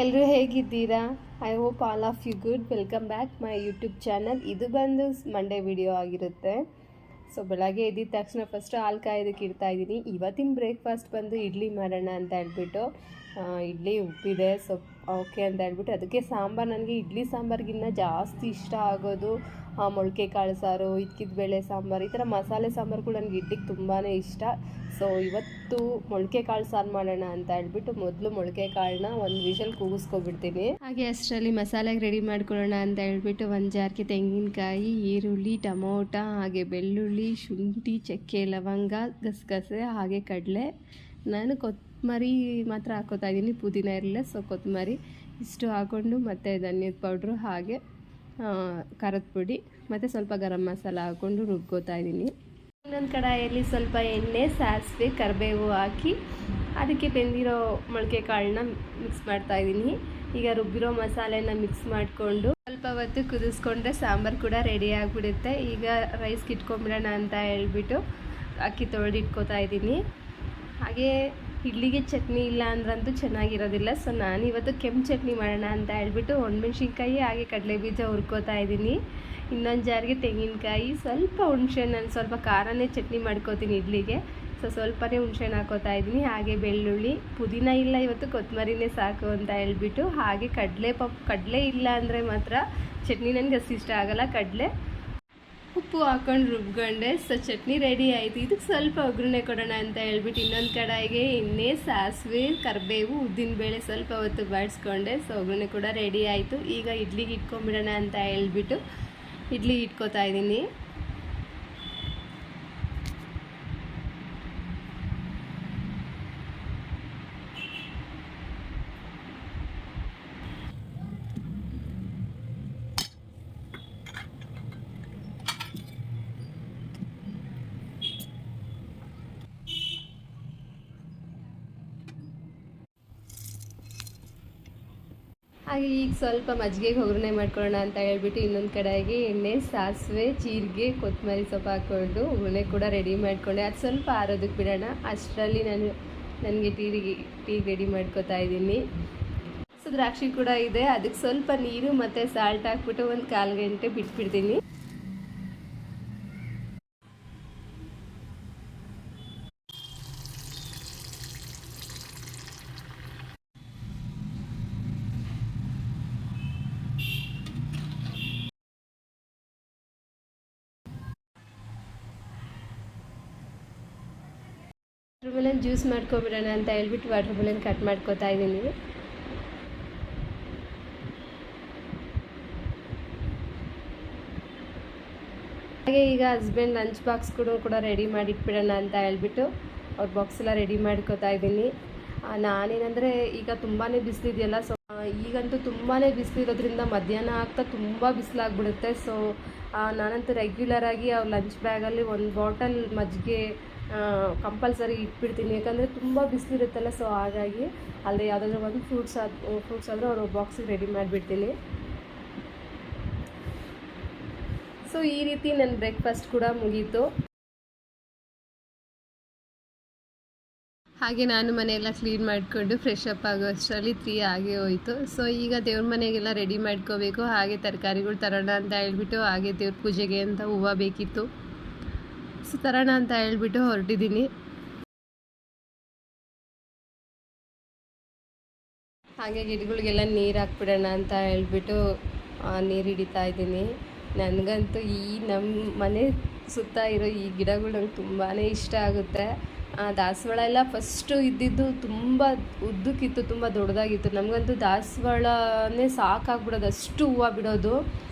ಎಲ್ಲರೂ ಹೇಗಿದ್ದೀರಾ? I hope all of you good. Welcome back my YouTube channel. ಇದು ಬಂದು ಮಂಡೇ ವಿಡಿಯೋ ಆಗಿರುತ್ತೆ. ಸೊ ಬೆಳಗ್ಗೆ ಎದ್ದಿದ ತಕ್ಷಣ ಫಸ್ಟ್ ಹಾಲು ಕಾಯೋದಕ್ಕೆ ಇಡ್ತಾ ಇದ್ದೀನಿ. ಇವತ್ತಿನ ಬ್ರೇಕ್ಫಾಸ್ಟ್ ಬಂದು ಇಡ್ಲಿ ಮಾಡೋಣ ಅಂತ ಹೇಳ್ಬಿಟ್ಟು ಇಡ್ಲಿ ಉಪ್ಪಿದೆ. ಸೊ ಓಕೆ ಅಂತ ಹೇಳ್ಬಿಟ್ಟು ಅದಕ್ಕೆ ಸಾಂಬಾರು, ನನಗೆ ಇಡ್ಲಿ ಸಾಂಬಾರಿಗಿನ್ನ ಜಾಸ್ತಿ ಇಷ್ಟ ಆಗೋದು ಮೊಳಕೆ ಕಾಳು ಸಾರು, ಇದ್ಕಿದ ಬೇಳೆ ಸಾಂಬಾರು, ಈ ಥರ ಮಸಾಲೆ ಸಾಂಬಾರುಗಳು ನನಗೆ ಇಡ್ಲಿಕ್ಕೆ ತುಂಬಾ ಇಷ್ಟ. ಸೊ ಇವತ್ತು ಮೊಳಕೆ ಕಾಳು ಸಾರು ಮಾಡೋಣ ಅಂತ ಹೇಳ್ಬಿಟ್ಟು ಮೊದಲು ಮೊಳಕೆ ಕಾಳನ್ನ ಒಂದು ವಿಷಲ್ ಕೂಗಿಸ್ಕೊಬಿಡ್ತೀನಿ. ಹಾಗೆ ಅಷ್ಟರಲ್ಲಿ ಮಸಾಲೆಗೆ ರೆಡಿ ಮಾಡ್ಕೊಳ್ಳೋಣ ಅಂತ ಹೇಳ್ಬಿಟ್ಟು ಒಂದು ಜಾರ್ಗೆ ತೆಂಗಿನಕಾಯಿ, ಈರುಳ್ಳಿ, ಟೊಮೊಟೊ, ಹಾಗೆ ಬೆಳ್ಳುಳ್ಳಿ, ಶುಂಠಿ, ಚಕ್ಕೆ, ಲವಂಗ, ಗಸಗಸೆ, ಹಾಗೆ ಕಡಲೆ. ನಾನು ಕೊತ್ತಂಬರಿ ಮಾತ್ರ ಹಾಕೋತಾ ಇದ್ದೀನಿ, ಪುದೀನ ಇರಲಿಲ್ಲ. ಸೊ ಕೊತ್ತಂಬರಿ ಇಷ್ಟು ಹಾಕ್ಕೊಂಡು ಮತ್ತು ಧನಿಯದ ಪೌಡ್ರು, ಹಾಗೆ ಖಾರದ ಪುಡಿ ಮತ್ತು ಸ್ವಲ್ಪ ಗರಂ ಮಸಾಲ ಹಾಕ್ಕೊಂಡು ರುಬ್ಕೋತಾ ಇದ್ದೀನಿ. ಇನ್ನೊಂದು ಕಡಾಯಲ್ಲಿ ಸ್ವಲ್ಪ ಎಣ್ಣೆ, ಸಾಸಿವೆ, ಕರಿಬೇವು ಹಾಕಿ ಅದಕ್ಕೆ ಬೆಂದಿರೋ ಮೊಳಕೆ ಕಾಳನ್ನ ಮಿಕ್ಸ್ ಮಾಡ್ತಾಯಿದ್ದೀನಿ. ಈಗ ರುಬ್ಬಿರೋ ಮಸಾಲೆನ ಮಿಕ್ಸ್ ಮಾಡಿಕೊಂಡು ಸ್ವಲ್ಪ ಹೊತ್ತು ಕುದಿಸ್ಕೊಂಡ್ರೆ ಸಾಂಬಾರು ಕೂಡ ರೆಡಿ ಆಗಿಬಿಡುತ್ತೆ. ಈಗ ರೈಸ್ಗೆ ಇಟ್ಕೊಂಬಿಡೋಣ ಅಂತ ಹೇಳ್ಬಿಟ್ಟು ಅಕ್ಕಿ ತೊಳೆದಿಟ್ಕೋತಾ ಇದ್ದೀನಿ. ಹಾಗೆ ಇಡ್ಲಿಗೆ ಚಟ್ನಿ ಇಲ್ಲ ಅಂದ್ರಂತೂ ಚೆನ್ನಾಗಿರೋದಿಲ್ಲ. ಸೊ ನಾನು ಇವತ್ತು ಕೆಂಪು ಚಟ್ನಿ ಮಾಡೋಣ ಅಂತ ಹೇಳ್ಬಿಟ್ಟು ಒಣಮೆಣ್ಸಿನ್ಕಾಯಿ ಹಾಗೆ ಕಡಲೆ ಬೀಜ ಹುರ್ಕೋತಾ ಇದ್ದೀನಿ. ಇನ್ನೊಂದು ಜಾರಿಗೆ ತೆಂಗಿನಕಾಯಿ, ಸ್ವಲ್ಪ ಹುಣಸೆಹಣ್ಣು, ನಾನು ಸ್ವಲ್ಪ ಖಾರನೇ ಚಟ್ನಿ ಮಾಡ್ಕೋತೀನಿ ಇಡ್ಲಿಗೆ. ಸೊ ಸ್ವಲ್ಪನೇ ಹುಣಸೆಹಣ್ಣು ಹಾಕೋತಾ ಇದ್ದೀನಿ. ಹಾಗೆ ಬೆಳ್ಳುಳ್ಳಿ, ಪುದೀನ ಇಲ್ಲ ಇವತ್ತು, ಕೊತ್ತಂಬರಿನೇ ಸಾಕು ಅಂತ ಹೇಳ್ಬಿಟ್ಟು, ಹಾಗೆ ಕಡಲೆ ಇಲ್ಲ ಅಂದರೆ ಮಾತ್ರ ಚಟ್ನಿ ನನಗೆ ಅಷ್ಟು ಇಷ್ಟ ಆಗೋಲ್ಲ. ಕಡಲೆ ಉಪ್ಪು ಹಾಕೊಂಡು ರುಬ್ಕೊಂಡೆ. ಸೊ ಚಟ್ನಿ ರೆಡಿ ಆಯಿತು. ಇದಕ್ಕೆ ಸ್ವಲ್ಪ ಒಗ್ಗರಣೆ ಕೊಡೋಣ ಅಂತ ಹೇಳ್ಬಿಟ್ಟು ಇನ್ನೊಂದು ಕಡಾಯಿಗೆ ಎಣ್ಣೆ, ಸಾಸಿವೆ, ಕರಿಬೇವು, ಉದ್ದಿನಬೇಳೆ ಸ್ವಲ್ಪ ಹೊತ್ತು ಬಾಡಿಸ್ಕೊಂಡೆ. ಸೊ ಒಗ್ಗರಣೆ ಕೂಡ ರೆಡಿ ಆಯಿತು. ಈಗ ಇಡ್ಲಿಗೆ ಇಟ್ಕೊಂಬಿಡೋಣ ಅಂತ ಹೇಳ್ಬಿಟ್ಟು ಇಡ್ಲಿ ಇಟ್ಕೋತಾ ಇದ್ದೀನಿ. ಹಾಗೆ ಈಗ ಸ್ವಲ್ಪ ಮಜ್ಜಿಗೆಗೆ ಒಗ್ಗರಣೆ ಮಾಡ್ಕೊಳ್ಳೋಣ ಅಂತ ಹೇಳ್ಬಿಟ್ಟು ಇನ್ನೊಂದು ಕಡೆಗೆ ಎಣ್ಣೆ, ಸಾಸಿವೆ, ಜೀರಿಗೆ, ಕೊತ್ತಂಬರಿ ಸೊಪ್ಪು ಹಾಕ್ಕೊಂಡು ಒಗ್ಗರಣೆ ಕೂಡ ರೆಡಿ ಮಾಡಿಕೊಂಡೆ. ಅದು ಸ್ವಲ್ಪ ಆರೋದಕ್ಕೆ ಬಿಡೋಣ. ಅಷ್ಟರಲ್ಲಿ ನನಗೆ ಟೀ ರೆಡಿ ಮಾಡ್ಕೋತಾ ಇದ್ದೀನಿ. ಸೊ ದ್ರಾಕ್ಷಿ ಕೂಡ ಇದೆ. ಅದಕ್ಕೆ ಸ್ವಲ್ಪ ನೀರು ಮತ್ತು ಸಾಲ್ಟ್ ಹಾಕ್ಬಿಟ್ಟು ಒಂದು 1/4 ಗಂಟೆ ಬಿಟ್ಬಿಡ್ತೀನಿ. ವಾಟರ್ ಮೆಲನ್ ಜ್ಯೂಸ್ ಮಾಡ್ಕೊಬಿಡೋಣ ಅಂತ ಹೇಳ್ಬಿಟ್ಟು ವಾಟರ್ ಮೆಲನ್ ಕಟ್ ಮಾಡ್ಕೋತಾ ಇದ್ದೀನಿ. ಹಾಗೆ ಈಗ ಹಸ್ಬೆಂಡ್ ಲಂಚ್ ಬಾಕ್ಸ್ ಕೂಡ ರೆಡಿ ಮಾಡಿಟ್ಬಿಡೋಣ ಅಂತ ಹೇಳ್ಬಿಟ್ಟು ಅವ್ರ ಬಾಕ್ಸ್ ಎಲ್ಲ ರೆಡಿ ಮಾಡ್ಕೋತಾ ಇದ್ದೀನಿ. ನಾನೇನಂದರೆ ಈಗ ತುಂಬಾ ಬಿಸಿಲಿದೆಯಲ್ಲ, ಸೊ ಈಗಂತೂ ತುಂಬಾ ಬಿಸಿಲಿರೋದ್ರಿಂದ ಮಧ್ಯಾಹ್ನ ಆಗ್ತಾ ತುಂಬ ಬಿಸಿಲಾಗ್ಬಿಡುತ್ತೆ. ಸೊ ನಾನಂತೂ ರೆಗ್ಯುಲರಾಗಿ ಅವ್ರ ಲಂಚ್ ಬ್ಯಾಗಲ್ಲಿ ಒಂದು ಬಾಟಲ್ ಮಜ್ಜಿಗೆ ಕಂಪಲ್ಸರಿ ಇಟ್ಬಿಡ್ತೀನಿ. ಯಾಕಂದರೆ ತುಂಬ ಬಿಸಿಲಿರುತ್ತಲ್ಲ. ಸೊ ಹಾಗಾಗಿ ಅಲ್ಲದೆ ಯಾವುದಾದ್ರೂ ಒಂದು ಫ್ರೂಟ್ಸ್ ಆದರೂ ಅವ್ರ ಬಾಕ್ಸಿಗೆ ರೆಡಿ ಮಾಡಿಬಿಡ್ತೀನಿ. ಸೊ ಈ ರೀತಿ ನನ್ನ ಬ್ರೇಕ್ಫಾಸ್ಟ್ ಕೂಡ ಮುಗೀತು. ಹಾಗೆ ನಾನು ಮನೆಯೆಲ್ಲ ಕ್ಲೀನ್ ಮಾಡಿಕೊಂಡು ಫ್ರೆಶ್ ಅಪ್ ಆಗೋ ಅಷ್ಟರಲ್ಲಿ 3 ಆಗೇ ಹೋಯಿತು. ಸೊ ಈಗ ದೇವ್ರ ಮನೆಗೆಲ್ಲ ರೆಡಿ ಮಾಡ್ಕೋಬೇಕು. ಹಾಗೆ ತರಕಾರಿಗಳು ತರೋಣ ಅಂತ ಹೇಳ್ಬಿಟ್ಟು, ಹಾಗೆ ದೇವ್ರ ಪೂಜೆಗೆ ಅಂತ ಹೂವು ಬೇಕಿತ್ತು. ಸೊ ತರೋಣ ಅಂತ ಹೇಳ್ಬಿಟ್ಟು ಹೊರಟಿದ್ದೀನಿ. ಹಾಗೆ ಗಿಡಗಳಿಗೆಲ್ಲ ನೀರು ಹಾಕ್ಬಿಡೋಣ ಅಂತ ಹೇಳ್ಬಿಟ್ಟು ನೀರು ಹಿಡಿತಾ ಇದ್ದೀನಿ. ನನಗಂತೂ ಈ ನಮ್ಮ ಮನೆ ಸುತ್ತ ಇರೋ ಈ ಗಿಡಗಳು ನಂಗೆ ತುಂಬಾ ಇಷ್ಟ ಆಗುತ್ತೆ. ದಾಸವಾಳ ಎಲ್ಲ ಫಸ್ಟು ಇದ್ದಿದ್ದು ತುಂಬ ಉದ್ದಕ್ಕಿತ್ತು, ತುಂಬ ದೊಡ್ಡದಾಗಿತ್ತು. ನಮಗಂತೂ ದಾಸವಾಳನೇ ಸಾಕಾಗ್ಬಿಡೋದು, ಅಷ್ಟು ಹೂವು ಬಿಡೋದು.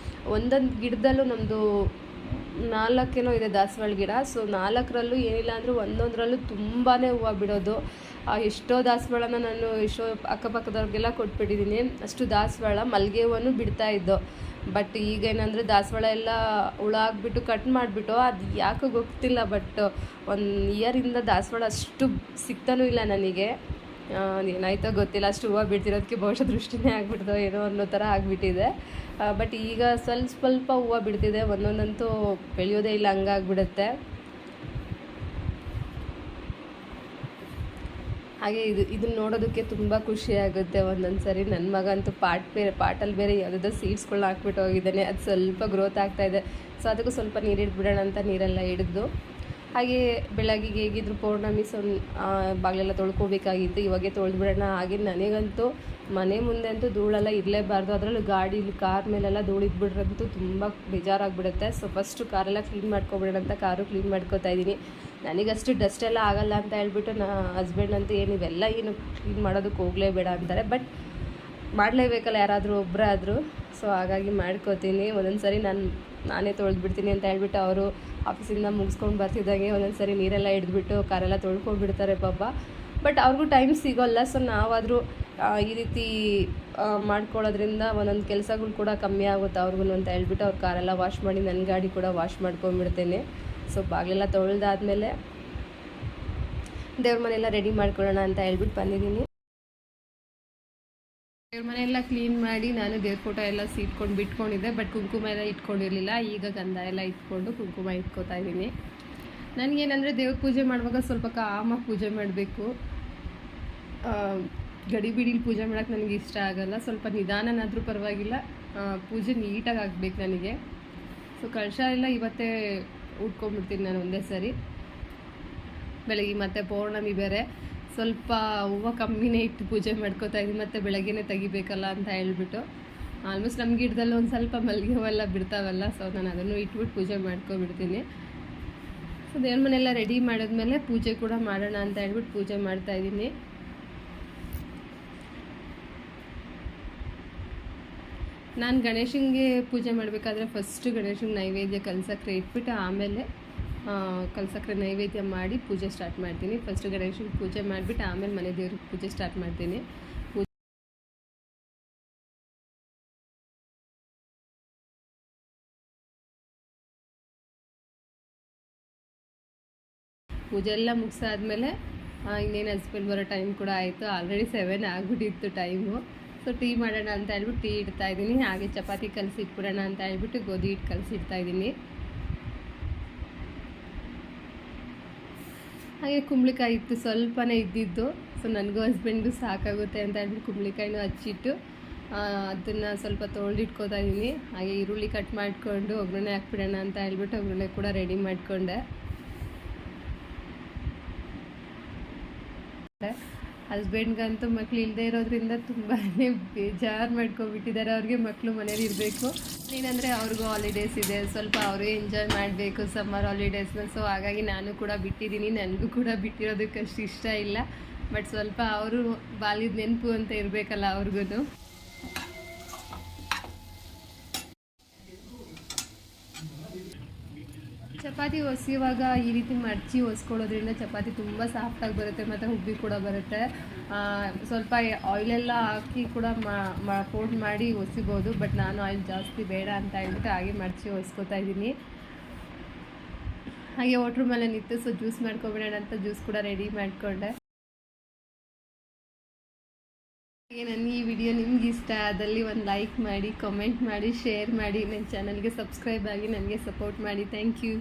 ಒಂದೊಂದು ಗಿಡದಲ್ಲೂ ನಮ್ಮದು 4 ಇದೆ ದಾಸವಾಳ ಗಿಡ. ಸೊ 4ರಲ್ಲೂ ಏನಿಲ್ಲ ಅಂದರೂ ಒಂದೊಂದರಲ್ಲೂ ತುಂಬಾ ಹೂವು ಬಿಡೋದು. ಎಷ್ಟೋ ದಾಸವಾಳನ ನಾನು ಅಕ್ಕಪಕ್ಕದವ್ರಿಗೆಲ್ಲ ಕೊಟ್ಬಿಟ್ಟಿದ್ದೀನಿ. ಅಷ್ಟು ದಾಸವಾಳ, ಮಲ್ಲಿಗೆ ಹೂವನ್ನು ಬಿಡ್ತಾಯಿದ್ದೋ. ಬಟ್ ಈಗೇನಂದರೆ ದಾಸವಾಳ ಎಲ್ಲ ಹುಳ ಆಗಿಬಿಟ್ಟು ಕಟ್ ಮಾಡಿಬಿಟ್ಟು, ಅದು ಯಾಕೋ ಗೊತ್ತಿಲ್ಲ. ಬಟ್ 1 ಇಯರಿಂದ ದಾಸವಾಳ ಅಷ್ಟು ಸಿಗ್ತಾನೂ ಇಲ್ಲ ನನಗೆ. ಏನಾಯ್ತೋ ಗೊತ್ತಿಲ್ಲ, ಅಷ್ಟು ಹೂವು ಬಿಡ್ತಿರೋದಕ್ಕೆ ಬಹುಶಃ ದೃಷ್ಟಿನೇ ಆಗಿಬಿಡ್ತೋ ಏನೋ ಅನ್ನೋ ಥರ ಆಗಿಬಿಟ್ಟಿದೆ. ಬಟ್ ಈಗ ಸ್ವಲ್ಪ ಹೂವು ಬಿಡ್ತಿದೆ, ಒಂದೊಂದಂತೂ ಬೆಳೆಯೋದೇ ಇಲ್ಲ, ಹಂಗಾಗ್ಬಿಡುತ್ತೆ. ಹಾಗೆ ಇದನ್ನ ನೋಡೋದಕ್ಕೆ ತುಂಬ ಖುಷಿಯಾಗುತ್ತೆ ಒಂದೊಂದು ಸರಿ. ನನ್ನ ಮಗ ಅಂತೂ ಪಾಟಲ್ಲಿ ಬೇರೆ ಯಾವುದಾದ್ರು ಸೀಡ್ಸ್ಗಳನ್ನ ಹಾಕ್ಬಿಟ್ಟು ಹೋಗಿದ್ದಾನೆ. ಅದು ಸ್ವಲ್ಪ ಗ್ರೋತ್ ಆಗ್ತಾಯಿದೆ. ಸೊ ಅದಕ್ಕೂ ಸ್ವಲ್ಪ ನೀರು ಇಡ್ಬಿಡೋಣ ಅಂತ ನೀರೆಲ್ಲ ಹಿಡಿದು, ಹಾಗೆ ಬೆಳಗ್ಗೆಗೆ ಹೇಗಿದ್ರು ಪೌರ್ಣಮಿ ಬಾಗಿಲೆಲ್ಲ ತೊಳ್ಕೊಬೇಕಾಗಿತ್ತು, ಇವಾಗೆ ತೊಳೆದ್ಬಿಡೋಣ. ಹಾಗೆ ನನಗಂತೂ ಮನೆ ಮುಂದೆ ಅಂತೂ ಧೂಳೆಲ್ಲ ಇರಲೇಬಾರ್ದು. ಅದರಲ್ಲೂ ಕಾರ್ ಮೇಲೆಲ್ಲ ಧೂಳಿದ್ಬಿಟ್ರಂತೂ ತುಂಬ ಬೇಜಾರಾಗಿಬಿಡುತ್ತೆ. ಸೊ ಫಸ್ಟು ಕಾರೆಲ್ಲ ಕ್ಲೀನ್ ಮಾಡ್ಕೊಬಿಡೋಣ ಅಂತ ಕಾರು ಕ್ಲೀನ್ ಮಾಡ್ಕೊತಾ ಇದ್ದೀನಿ. ನನಗಷ್ಟು ಡಸ್ಟ್ ಎಲ್ಲ ಆಗಲ್ಲ ಅಂತ ಹೇಳ್ಬಿಟ್ಟು ಹಸ್ಬೆಂಡ್ ಅಂತೂ ಇವೆಲ್ಲ ಏನು ಕ್ಲೀನ್ ಮಾಡೋದಕ್ಕೆ ಹೋಗಲೇಬೇಡ ಅಂತಾರೆ. ಬಟ್ ಮಾಡಲೇಬೇಕಲ್ಲ ಯಾರಾದರೂ ಒಬ್ಬರಾದರೂ. ಸೊ ಹಾಗಾಗಿ ಮಾಡ್ಕೋತೀನಿ. ಒಂದೊಂದು ಸರಿ ನಾನೇ ತೊಳೆದ್ಬಿಡ್ತೀನಿ ಅಂತ ಹೇಳ್ಬಿಟ್ಟು ಅವರು ಆಫೀಸಿಂದ ಮುಗಿಸ್ಕೊಂಡು ಬರ್ತಿದ್ದಾಗೆ ಒಂದೊಂದು ಸರಿ ನೀರೆಲ್ಲ ಹಿಡಿದ್ಬಿಟ್ಟು ಕಾರೆಲ್ಲ ತೊಳ್ಕೊಂಡ್ಬಿಡ್ತಾರೆ ಪಾಪ. ಬಟ್ ಅವ್ರಿಗೂ ಟೈಮ್ ಸಿಗೋಲ್ಲ. ಸೊ ನಾವಾದರೂ ಈ ರೀತಿ ಮಾಡ್ಕೊಳ್ಳೋದ್ರಿಂದ ಒಂದೊಂದು ಕೆಲಸಗಳು ಕೂಡ ಕಮ್ಮಿ ಆಗುತ್ತೆ ಅವ್ರಿಗೂ ಅಂತ ಹೇಳ್ಬಿಟ್ಟು ಅವ್ರ ಕಾರೆಲ್ಲ ವಾಶ್ ಮಾಡಿ ನನ್ನ ಗಾಡಿ ಕೂಡ ವಾಶ್ ಮಾಡ್ಕೊಂಡ್ಬಿಡ್ತೇನೆ. ಸೊ ಬಾಗಿಲೆಲ್ಲ ತೊಳೆದಾದ್ಮೇಲೆ ದೇವ್ರ ಮನೆಯೆಲ್ಲ ರೆಡಿ ಮಾಡ್ಕೊಳ್ಳೋಣ ಅಂತ ಹೇಳ್ಬಿಟ್ಟು ಬಂದಿದ್ದೀನಿ. ದೇವ್ರ ಮನೆಯೆಲ್ಲ ಕ್ಲೀನ್ ಮಾಡಿ ನಾನು ದೇವ್ರ ಫೋಟೋ ಎಲ್ಲ ಸೀಟ್ಕೊಂಡು ಬಿಟ್ಕೊಂಡಿದ್ದೆ. ಬಟ್ ಕುಂಕುಮ ಎಲ್ಲ ಇಟ್ಕೊಂಡಿರಲಿಲ್ಲ. ಈಗ ಗಂಧ ಎಲ್ಲ ಇಟ್ಕೊಂಡು ಕುಂಕುಮ ಇಟ್ಕೋತಾ ಇದ್ದೀನಿ. ನನಗೇನಂದರೆ ದೇವ್ರ ಪೂಜೆ ಮಾಡುವಾಗ ಸ್ವಲ್ಪ ಕಾಮಾಗಿ ಪೂಜೆ ಮಾಡಬೇಕು. ಗಡಿಬಿಡಿಲಿ ಪೂಜೆ ಮಾಡೋಕ್ಕೆ ನನಗೆ ಇಷ್ಟ ಆಗೋಲ್ಲ. ಸ್ವಲ್ಪ ನಿಧಾನನಾದರೂ ಪರವಾಗಿಲ್ಲ, ಪೂಜೆ ನೀಟಾಗಿ ಆಗಬೇಕು ನನಗೆ. ಸೊ ಕಳಶ ಎಲ್ಲ ಇವತ್ತೇ ಉಟ್ಕೊಂಡ್ಬಿಡ್ತೀನಿ ನಾನು ಒಂದೇ ಸರಿ. ಬೆಳಗ್ಗೆ ಮತ್ತು ಪೌರ್ಣಮಿ ಬೇರೆ, ಸ್ವಲ್ಪ ಹೂವು ಕಮ್ಮಿನೇ ಇಟ್ಟು ಪೂಜೆ ಮಾಡ್ಕೋತಾ ಇದ್ದೀನಿ. ಮತ್ತು ಬೆಳಗ್ಗೆನೇ ತೆಗಿಬೇಕಲ್ಲ ಅಂತ ಹೇಳ್ಬಿಟ್ಟು ಆಲ್ಮೋಸ್ಟ್ ನಮ್ಮ ಗಿಡದಲ್ಲಿ ಒಂದು ಸ್ವಲ್ಪ ಮಲ್ಲಿಗೆ ಹೂವೆಲ್ಲ ಬಿಡ್ತಾವಲ್ಲ. ಸೊ ನಾನು ಅದನ್ನು ಇಟ್ಬಿಟ್ಟು ಪೂಜೆ ಮಾಡ್ಕೊಬಿಡ್ತೀನಿ. ಸೊ ದೇವ್ರ ಮನೆಯೆಲ್ಲ ರೆಡಿ ಮಾಡಿದ್ಮೇಲೆ ಪೂಜೆ ಕೂಡ ಮಾಡೋಣ ಅಂತ ಹೇಳ್ಬಿಟ್ಟು ಪೂಜೆ ಮಾಡ್ತಾಯಿದ್ದೀನಿ. ನಾನು ಗಣೇಶನಿಗೆ ಪೂಜೆ ಮಾಡಬೇಕಾದ್ರೆ ಫಸ್ಟು ಗಣೇಶನಿಗೆ ನೈವೇದ್ಯ ಕಲಸಕ್ಕರೆ ಇಟ್ಬಿಟ್ಟು ಆಮೇಲೆ ಕಲಸಕ್ಕರೆ ನೈವೇದ್ಯ ಮಾಡಿ ಪೂಜೆ ಸ್ಟಾರ್ಟ್ ಮಾಡ್ತೀನಿ. ಫಸ್ಟು ಗಣೇಶನಿಗೆ ಪೂಜೆ ಮಾಡಿಬಿಟ್ಟು ಆಮೇಲೆ ಮನೆ ದೇವ್ರಿಗೆ ಪೂಜೆ ಸ್ಟಾರ್ಟ್ ಮಾಡ್ತೀನಿ. ಪೂಜೆ ಎಲ್ಲ ಮುಗಿಸಾದ್ಮೇಲೆ ಇನ್ನೇನು ಹಸ್ಬೆಂಡ್ ಬರೋ ಟೈಮ್ ಕೂಡ ಆಯಿತು. ಆಲ್ರೆಡಿ 7 ಆಗಿಬಿಟ್ಟಿತ್ತು ಟೈಮು. ಸೊ ಟೀ ಮಾಡೋಣ ಅಂತ ಹೇಳ್ಬಿಟ್ಟು ಟೀ ಇಡ್ತಾಯಿದ್ದೀನಿ. ಹಾಗೆ ಚಪಾತಿ ಕಲಸಿ ಇಟ್ಬಿಡೋಣ ಅಂತ ಹೇಳ್ಬಿಟ್ಟು ಗೋಧಿ ಹಿಟ್ಟು ಕಲಸಿಡ್ತಾಯಿದ್ದೀನಿ. ಹಾಗೆ ಕುಂಬಳಕಾಯಿ ಇತ್ತು, ಸ್ವಲ್ಪನೇ ಇದ್ದಿದ್ದು. ಸೊ ನನಗೂ ಹಸ್ಬೆಂಡ್ಗೂ ಸಾಕಾಗುತ್ತೆ ಅಂತ ಹೇಳ್ಬಿಟ್ಟು ಕುಂಬಳಕಾಯಿನೂ ಹಚ್ಚಿಟ್ಟು ಅದನ್ನು ಸ್ವಲ್ಪ ತೊಳೆದಿಟ್ಕೋತಾ ಇದ್ದೀನಿ. ಹಾಗೆ ಈರುಳ್ಳಿ ಕಟ್ ಮಾಡಿಕೊಂಡು ಒಗ್ಗರಣೆ ಹಾಕ್ಬಿಡೋಣ ಅಂತ ಹೇಳ್ಬಿಟ್ಟು ಒಗ್ಗರಣೆ ಕೂಡ ರೆಡಿ ಮಾಡಿಕೊಂಡೆ. ಹಸ್ಬೆಂಡ್ಗಂತೂ ಮಕ್ಳು ಇಲ್ಲದೆ ಇರೋದ್ರಿಂದ ತುಂಬಾ ಬೇಜಾರು ಮಾಡ್ಕೊಬಿಟ್ಟಿದ್ದಾರೆ. ಅವ್ರಿಗೆ ಮಕ್ಕಳು ಮನೇಲಿ ಇರಬೇಕು. ಏನಂದರೆ ಅವ್ರಿಗೂ ಹಾಲಿಡೇಸ್ ಇದೆ, ಸ್ವಲ್ಪ ಅವರು ಎಂಜಾಯ್ ಮಾಡಬೇಕು ಸಮ್ಮರ್ ಹಾಲಿಡೇಸ್ನ. ಸೊ ಹಾಗಾಗಿ ನಾನು ಕೂಡ ಬಿಟ್ಟಿದ್ದೀನಿ. ನನಗೂ ಕೂಡ ಬಿಟ್ಟಿರೋದಕ್ಕೆ ಅಷ್ಟು ಇಷ್ಟ ಇಲ್ಲ. ಬಟ್ ಸ್ವಲ್ಪ ಅವರು ಬಾಲ್ಯದ ನೆನಪು ಅಂತ ಇರಬೇಕಲ್ಲ ಅವ್ರಿಗೂ. ಚಪಾತಿ ಹೊಸಿಯುವಾಗ ಈ ರೀತಿ ಮಡಚಿ ಹೊಸ್ಕೊಳ್ಳೋದ್ರಿಂದ ಚಪಾತಿ ತುಂಬ ಸಾಫ್ಟಾಗಿ ಬರುತ್ತೆ ಮತ್ತು ಉಬ್ಬಿ ಕೂಡ ಬರುತ್ತೆ. ಸ್ವಲ್ಪ ಆಯಿಲೆಲ್ಲ ಹಾಕಿ ಕೂಡ ಫೋಲ್ಡ್ ಮಾಡಿ ಹೊಸಿಬೋದು. ಬಟ್ ನಾನು ಆಯಿಲ್ ಜಾಸ್ತಿ ಬೇಡ ಅಂತ ಹೇಳ್ಬಿಟ್ಟು ಹಾಗೆ ಮಡಚಿ ಹೊಸ್ಕೊತಾ ಇದ್ದೀನಿ. ಹಾಗೆ ವಾಟ್ರ್ ಮೇಲೆ ನಿಂತು ಸೊ ಜ್ಯೂಸ್ ಮಾಡ್ಕೊಬಿಡೋಣ ಅಂತ ಜ್ಯೂಸ್ ಕೂಡ ರೆಡಿ ಮಾಡಿಕೊಂಡೆ. ಹಾಗೆ ನನ್ನ ಈ ವಿಡಿಯೋ ನಿಮ್ಗೆ ಇಷ್ಟ ಆದಲ್ಲಿ ಒಂದು ಲೈಕ್ ಮಾಡಿ, ಕಮೆಂಟ್ ಮಾಡಿ, ಶೇರ್ ಮಾಡಿ, ನನ್ನ ಚಾನಲ್ಗೆ ಸಬ್ಸ್ಕ್ರೈಬ್ ಆಗಿ ನನಗೆ ಸಪೋರ್ಟ್ ಮಾಡಿ. Thank you.